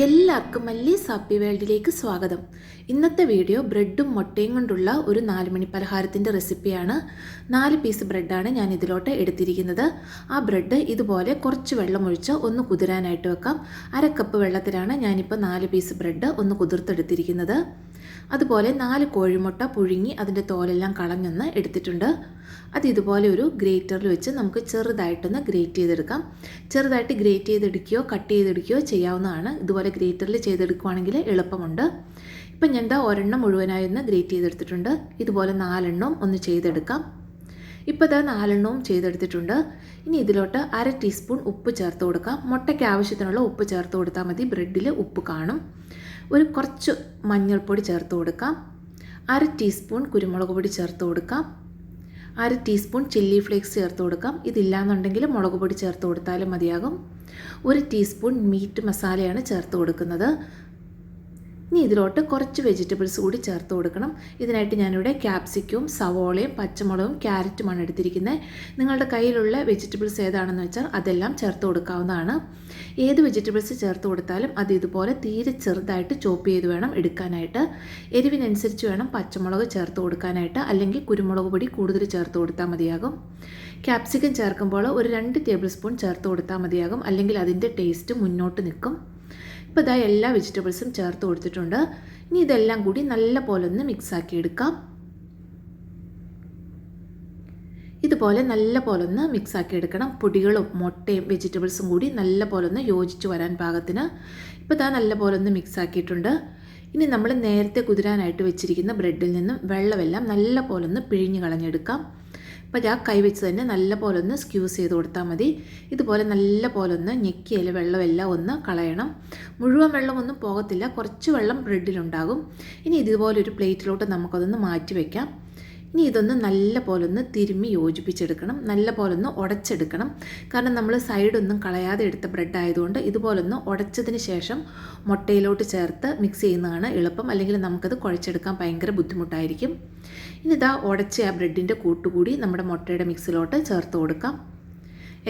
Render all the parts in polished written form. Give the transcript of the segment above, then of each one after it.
എല്ലാവർക്കും മല്ലീസ് ഹാപ്പി വേൾഡിലേക്ക് സ്വാഗതം. ഇന്നത്തെ വീഡിയോ ബ്രെഡും മുട്ടയും കൊണ്ടുള്ള ഒരു 4 മണി പലഹാരത്തിൻ്റെ റെസിപ്പിയാണ്. 4 പീസ് ബ്രെഡാണ് ഞാൻ ഇതിലോട്ട് എടുത്തിരിക്കുന്നത്. ആ ബ്രെഡ് ഇതുപോലെ കുറച്ച് വെള്ളം ഒഴിച്ച് ഒന്ന് കുതിരാനായിട്ട് വെക്കാം. 1/2 കപ്പ് വെള്ളത്തിലാണ് ഞാനിപ്പോൾ 4 പീസ് ബ്രെഡ് ഒന്ന് കുതിർത്തെടുത്തിരിക്കുന്നത്. അതുപോലെ 4 കോഴിമുട്ട പുഴുങ്ങി അതിൻ്റെ തോലെല്ലാം കളഞ്ഞൊന്ന് എടുത്തിട്ടുണ്ട്. അത് ഇതുപോലെ ഒരു ഗ്രേറ്ററിൽ വെച്ച് നമുക്ക് ചെറുതായിട്ടൊന്ന് ഗ്രേറ്റ് ചെയ്തെടുക്കാം. ചെറുതായിട്ട് ഗ്രേറ്റ് ചെയ്തെടുക്കുകയോ കട്ട് ചെയ്തെടുക്കുകയോ ചെയ്യാവുന്നതാണ്. ഇതുപോലെ ഗ്രേറ്ററിൽ ചെയ്തെടുക്കുകയാണെങ്കിൽ എളുപ്പമുണ്ട്. ഇപ്പം ഞാൻ ഒരെണ്ണം മുഴുവനായി ഒന്ന് ഗ്രേറ്റ് ചെയ്തെടുത്തിട്ടുണ്ട്. ഇതുപോലെ 4 എണ്ണവും ഒന്ന് ചെയ്തെടുക്കാം. ഇപ്പോൾ 4 എണ്ണവും ചെയ്തെടുത്തിട്ടുണ്ട്. ഇനി ഇതിലോട്ട് 1/2 ടീസ്പൂൺ ഉപ്പ് ചേർത്ത് കൊടുക്കാം. മുട്ടയ്ക്ക് ആവശ്യത്തിനുള്ള ഉപ്പ് ചേർത്ത് കൊടുത്താൽ മതി. ബ്രെഡിൽ ഉപ്പ് കാണും. കുറച്ച് മഞ്ഞൾപ്പൊടി ചേർത്ത് കൊടുക്കാം. 1/2 ടീസ്പൂൺ കുരുമുളക് പൊടി ചേർത്ത് കൊടുക്കാം. 1/2 ടീസ്പൂൺ ചില്ലി ഫ്ലേക്സ് ചേർത്ത് കൊടുക്കാം. ഇതില്ലാന്നുണ്ടെങ്കിൽ മുളക് പൊടി ചേർത്ത് കൊടുത്താലും മതിയാകും. 1 ടീസ്പൂൺ മീറ്റ് മസാലയാണ് ചേർത്ത് കൊടുക്കുന്നത്. ഇനി ഇതിലോട്ട് കുറച്ച് വെജിറ്റബിൾസ് കൂടി ചേർത്ത് കൊടുക്കണം. ഇതിനായിട്ട് ഞാനിവിടെ ക്യാപ്സിക്കവും സവോളയും പച്ചമുളകും ക്യാരറ്റുമാണ് എടുത്തിരിക്കുന്നത്. നിങ്ങളുടെ കയ്യിലുള്ള വെജിറ്റബിൾസ് ഏതാണെന്ന് വെച്ചാൽ അതെല്ലാം ചേർത്ത് കൊടുക്കാവുന്നതാണ്. ഏത് വെജിറ്റബിൾസ് ചേർത്ത് കൊടുത്താലും അത് ഇതുപോലെ തീരെ ചെറുതായിട്ട് ചോപ്പ് ചെയ്ത് വേണം എടുക്കാനായിട്ട്. എരിവിനനുസരിച്ച് വേണം പച്ചമുളക് ചേർത്ത് കൊടുക്കാനായിട്ട്, അല്ലെങ്കിൽ കുരുമുളക് പൊടി കൂടുതൽ ചേർത്ത് കൊടുത്താൽ മതിയാകും. ക്യാപ്സിക്കം ചേർക്കുമ്പോൾ ഒരു 2 ടേബിൾ സ്പൂൺ ചേർത്ത് കൊടുത്താൽ മതിയാകും, അല്ലെങ്കിൽ അതിൻ്റെ ടേസ്റ്റ് മുന്നോട്ട് നിൽക്കും. ഇപ്പോൾ എല്ലാ വെജിറ്റബിൾസും ചേർത്ത് കൊടുത്തിട്ടുണ്ട്. ഇനി ഇതെല്ലാം കൂടി നല്ല പോലെ ഒന്ന് മിക്സാക്കി എടുക്കാം. ഇതുപോലെ നല്ല പോലെ ഒന്ന് മിക്സാക്കി എടുക്കണം. പൊടികളും മുട്ടയും വെജിറ്റബിൾസും കൂടി നല്ല പോലെ ഒന്ന് യോജിച്ച് വരാൻ പാകത്തിന്. ഇപ്പോൾ നല്ല പോലെ ഒന്ന് മിക്സാക്കിയിട്ടുണ്ട്. ഇനി നമ്മൾ നേരത്തെ കുതിരാനായിട്ട് വെച്ചിരിക്കുന്ന ബ്രെഡിൽ നിന്നും വെള്ളമെല്ലാം നല്ല പോലെ ഒന്ന് പിഴിഞ്ഞ് കളഞ്ഞെടുക്കാം. അപ്പോൾ കൈവച്ച് തന്നെ നല്ല പോലെ ഒന്ന് സ്ക്യൂസ് ചെയ്ത് കൊടുത്താൽ മതി. ഇതുപോലെ നല്ല പോലെ ഒന്ന് ഞെക്കിയാൽ വെള്ളമെല്ലാം ഒന്ന് കളയണം. മുഴുവൻ വെള്ളമൊന്നും പോകത്തില്ല, കുറച്ച് വെള്ളം ബ്രെഡിലുണ്ടാകും. ഇനി ഇതുപോലെ ഒരു പ്ലേറ്റിലോട്ട് നമുക്കതൊന്ന് മാറ്റി വയ്ക്കാം. ഇനി ഇതൊന്ന് നല്ല പോലെ ഒന്ന് തിരുമ്മി യോജിപ്പിച്ചെടുക്കണം. നല്ല പോലെ ഒന്ന് ഉടച്ചെടുക്കണം. കാരണം നമ്മൾ സൈഡൊന്നും കളയാതെ എടുത്ത ബ്രെഡ് ആയതുകൊണ്ട് ഇതുപോലൊന്ന് ഉടച്ചതിന് ശേഷം മുട്ടയിലോട്ട് ചേർത്ത് മിക്സ് ചെയ്യുന്നതാണ് എളുപ്പം. അല്ലെങ്കിൽ നമുക്കത് കുഴച്ചെടുക്കാൻ ഭയങ്കര ബുദ്ധിമുട്ടായിരിക്കും. ഇനി ഉടച്ച ആ ബ്രെഡിൻ്റെ കൂട്ടുകൂടി നമ്മുടെ മുട്ടയുടെ മിക്സിലോട്ട് ചേർത്ത് കൊടുക്കാം.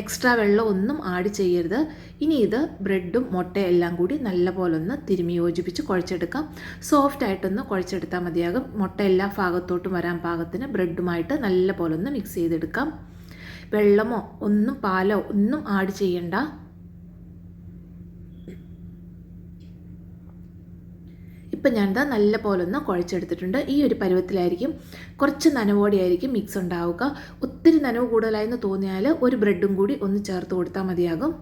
എക്സ്ട്രാ വെള്ളം ഒന്നും ആഡ് ചെയ്യരുത്. ഇനി ഇത് ബ്രെഡും മുട്ടയും എല്ലാം കൂടി നല്ല പോലെ ഒന്ന് തിരുമ്മി യോജിപ്പിച്ച് കുഴച്ചെടുക്കാം. സോഫ്റ്റായിട്ടൊന്ന് കുഴച്ചെടുത്താൽ മതിയാകും. മുട്ട എല്ലാ ഭാഗത്തോട്ടും വരാൻ പാകത്തിന് ബ്രെഡുമായിട്ട് നല്ല പോലെ ഒന്ന് മിക്സ് ചെയ്തെടുക്കാം. വെള്ളമോ ഒന്നും പാലോ ഒന്നും ആഡ് ചെയ്യണ്ട. ഇപ്പം ഞാൻ നല്ല പോലെ ഒന്ന് കുഴച്ചെടുത്തിട്ടുണ്ട്. ഈ ഒരു പരുവത്തിലായിരിക്കും. കുറച്ച് നനവോടെയായിരിക്കും മിക്സ് ഉണ്ടാവുക. ഒത്തിരി നനവ് കൂടുതലായെന്ന് തോന്നിയാൽ ഒരു ബ്രെഡും കൂടി ഒന്ന് ചേർത്ത് കൊടുത്താൽ മതിയാകും.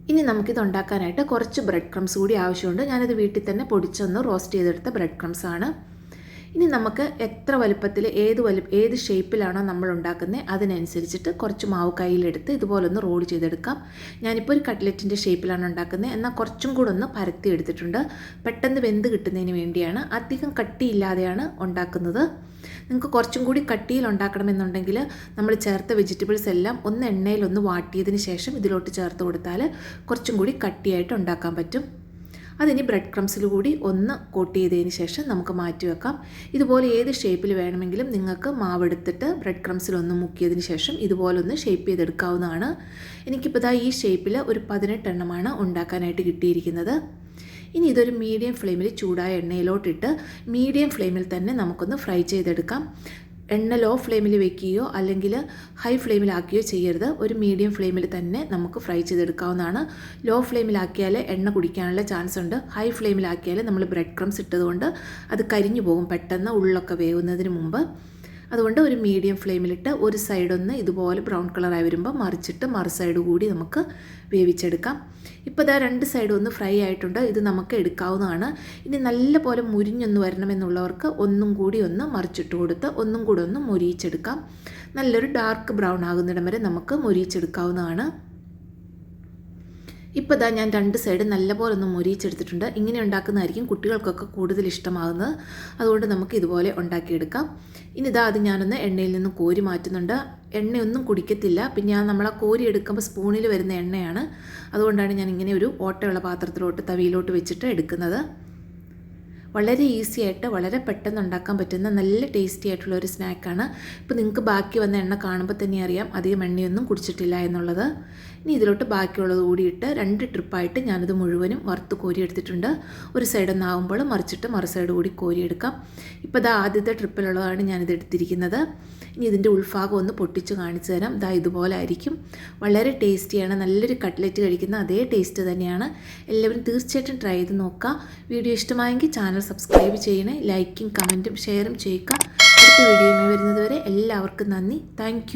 ഇനി നമുക്കിത് ഉണ്ടാക്കാനായിട്ട് കുറച്ച് ബ്രെഡ് ക്രംസ് കൂടി ആവശ്യമുണ്ട്. ഞാനത് വീട്ടിൽ തന്നെ പൊടിച്ചൊന്ന് റോസ്റ്റ് ചെയ്തെടുത്ത ബ്രെഡ് ക്രംസ് ആണ്. ഇനി നമുക്ക് എത്ര വലുപ്പത്തിൽ ഏത് ഷേപ്പിലാണോ നമ്മൾ ഉണ്ടാക്കുന്നത് അതിനനുസരിച്ചിട്ട് കുറച്ച് മാവ് കയ്യിലെടുത്ത് ഇതുപോലൊന്ന് റോൾ ചെയ്തെടുക്കാം. ഞാനിപ്പോൾ ഒരു കട്ട്ലറ്റിൻ്റെ ഷേപ്പിലാണ് ഉണ്ടാക്കുന്നത്. എന്നാൽ കുറച്ചും കൂടെ ഒന്ന് പരത്തി എടുത്തിട്ടുണ്ട്. പെട്ടെന്ന് വെന്ത് കിട്ടുന്നതിന് വേണ്ടിയാണ്. അധികം കട്ടിയില്ലാതെയാണ് ഉണ്ടാക്കുന്നത്. നിങ്ങൾക്ക് കുറച്ചും കൂടി കട്ടിയിൽ ഉണ്ടാക്കണമെന്നുണ്ടെങ്കിൽ നമ്മൾ ചേർത്ത വെജിറ്റബിൾസ് എല്ലാം ഒന്ന് എണ്ണയിലൊന്ന് വാട്ടിയതിന് ശേഷം ഇതിലോട്ട് ചേർത്ത് കൊടുത്താൽ കുറച്ചും കൂടി കട്ടിയായിട്ട് ഉണ്ടാക്കാൻ പറ്റും. അതിനി ബ്രെഡ് ക്രംസിൽ കൂടി ഒന്ന് കോട്ട് ചെയ്തതിന് ശേഷം നമുക്ക് മാറ്റി വെക്കാം. ഇതുപോലെ ഏത് ഷേപ്പിൽ വേണമെങ്കിലും നിങ്ങൾക്ക് മാവെടുത്തിട്ട് ബ്രെഡ് ക്രംസിലൊന്ന് മുക്കിയതിന് ശേഷം ഇതുപോലൊന്ന് ഷേപ്പ് ചെയ്തെടുക്കാവുന്നതാണ്. എനിക്കിപ്പോൾ ഈ ഷേപ്പിൽ ഒരു 18 എണ്ണമാണ് ഉണ്ടാക്കാനായിട്ട് കിട്ടിയിരിക്കുന്നത്. ഇനി ഇതൊരു മീഡിയം ഫ്ലെയിമിൽ ചൂടായ എണ്ണയിലോട്ടിട്ട് മീഡിയം ഫ്ലെയിമിൽ തന്നെ നമുക്കൊന്ന് ഫ്രൈ ചെയ്തെടുക്കാം. എണ്ണ ലോ ഫ്ലെയിമിൽ വെക്കുകയോ അല്ലെങ്കിൽ ഹൈ ഫ്ലെയിമിലാക്കുകയോ ചെയ്യരുത്. ഒരു മീഡിയം ഫ്ലെയിമിൽ തന്നെ നമുക്ക് ഫ്രൈ ചെയ്തെടുക്കാവുന്നതാണ്. ലോ ഫ്ലെയിമിലാക്കിയാൽ എണ്ണ കുടിക്കാനുള്ള ചാൻസ് ഉണ്ട്. ഹൈ ഫ്ലെയിമിലാക്കിയാൽ നമ്മൾ ബ്രെഡ് ക്രംസ് ഇട്ടതുകൊണ്ട് അത് കരിഞ്ഞു പോകും പെട്ടെന്ന് ഉള്ളൊക്കെ വേവുന്നതിന് മുമ്പ്. അതുകൊണ്ട് ഒരു മീഡിയം ഫ്ലെയിമിലിട്ട് ഒരു സൈഡൊന്ന് ഇതുപോലെ ബ്രൗൺ കളറായി വരുമ്പോൾ മറിച്ചിട്ട് മറു സൈഡ് കൂടി നമുക്ക് വേവിച്ചെടുക്കാം. ഇപ്പോൾ 2 സൈഡും ഒന്ന് ഫ്രൈ ആയിട്ടുണ്ട്. ഇത് നമുക്ക് എടുക്കാവുന്നതാണ്. ഇനി നല്ല പോലെ മുരിഞ്ഞൊന്ന് വരണമെന്നുള്ളവർക്ക് ഒന്നും കൂടി ഒന്ന് മറിച്ചിട്ട് കൊടുത്ത് ഒന്നും കൂടി ഒന്ന് മൊരിയിച്ചെടുക്കാം. നല്ലൊരു ഡാർക്ക് ബ്രൗൺ ആകുന്നിടം വരെ നമുക്ക് മൊരിയിച്ചെടുക്കാവുന്നതാണ്. ഇപ്പോൾ ഞാൻ 2 സൈഡ് നല്ലപോലെ ഒന്ന് മൊരിയിച്ചെടുത്തിട്ടുണ്ട്. ഇങ്ങനെ ഉണ്ടാക്കുന്നതായിരിക്കും കുട്ടികൾക്കൊക്കെ കൂടുതൽ ഇഷ്ടമാകുന്നത്. അതുകൊണ്ട് നമുക്ക് ഇതുപോലെ ഉണ്ടാക്കിയെടുക്കാം. ഇനി അത് ഞാനൊന്ന് എണ്ണയിൽ നിന്ന് കോരി മാറ്റുന്നുണ്ട്. എണ്ണയൊന്നും കുടിക്കത്തില്ല. പിന്നെ നമ്മളെ കോരി എടുക്കുമ്പോൾ സ്പൂണിൽ വരുന്ന എണ്ണയാണ്. അതുകൊണ്ടാണ് ഞാൻ ഇങ്ങനെ ഒരു ഓട്ടയുള്ള പാത്രത്തിലോട്ട് തവിയിലോട്ട് വെച്ചിട്ട് എടുക്കുന്നത്. വളരെ ഈസി ആയിട്ട് വളരെ പെട്ടെന്ന് ഉണ്ടാക്കാൻ പറ്റുന്ന നല്ല ടേസ്റ്റി ആയിട്ടുള്ള ഒരു സ്നാക്കാണ്. ഇപ്പോൾ നിങ്ങൾക്ക് ബാക്കി വന്ന എണ്ണ കാണുമ്പോൾ തന്നെ അറിയാം അധികം എണ്ണയൊന്നും കുടിച്ചിട്ടില്ല എന്നുള്ളത്. ഇനി ഇതിലോട്ട് ബാക്കിയുള്ളത് കൂടിയിട്ട് 2 ട്രിപ്പായിട്ട് ഞാനത് മുഴുവനും വറുത്ത് കോരിയെടുത്തിട്ടുണ്ട്. ഒരു സൈഡൊന്നാകുമ്പോൾ മറിച്ചിട്ട് മറു സൈഡ് കൂടി കോരിയെടുക്കാം. ഇപ്പോൾ ഇതാ ആദ്യത്തെ ട്രിപ്പിലുള്ളതാണ് ഞാനിത് എടുത്തിരിക്കുന്നത്. ഇനി ഇതിൻ്റെ ഉൾഭാഗം ഒന്ന് പൊട്ടിച്ച് കാണിച്ചു തരാം. ഇതാ ഇതുപോലെ ആയിരിക്കും. വളരെ ടേസ്റ്റിയാണ്. നല്ലൊരു കട്ട്ലറ്റ് കഴിക്കുന്ന അതേ ടേസ്റ്റ് തന്നെയാണ്. എല്ലാവരും തീർച്ചയായിട്ടും ട്രൈ ചെയ്ത് നോക്കുക. വീഡിയോ ഇഷ്ടമായെങ്കിൽ ചാനൽ സബ്സ്ക്രൈബ് ചെയ്യണേ. ലൈക്കും കമൻറ്റും ഷെയറും ചെയ്യുക. അടുത്ത വീഡിയോയുമായി വരുന്നതുവരെ എല്ലാവർക്കും നന്ദി. താങ്ക്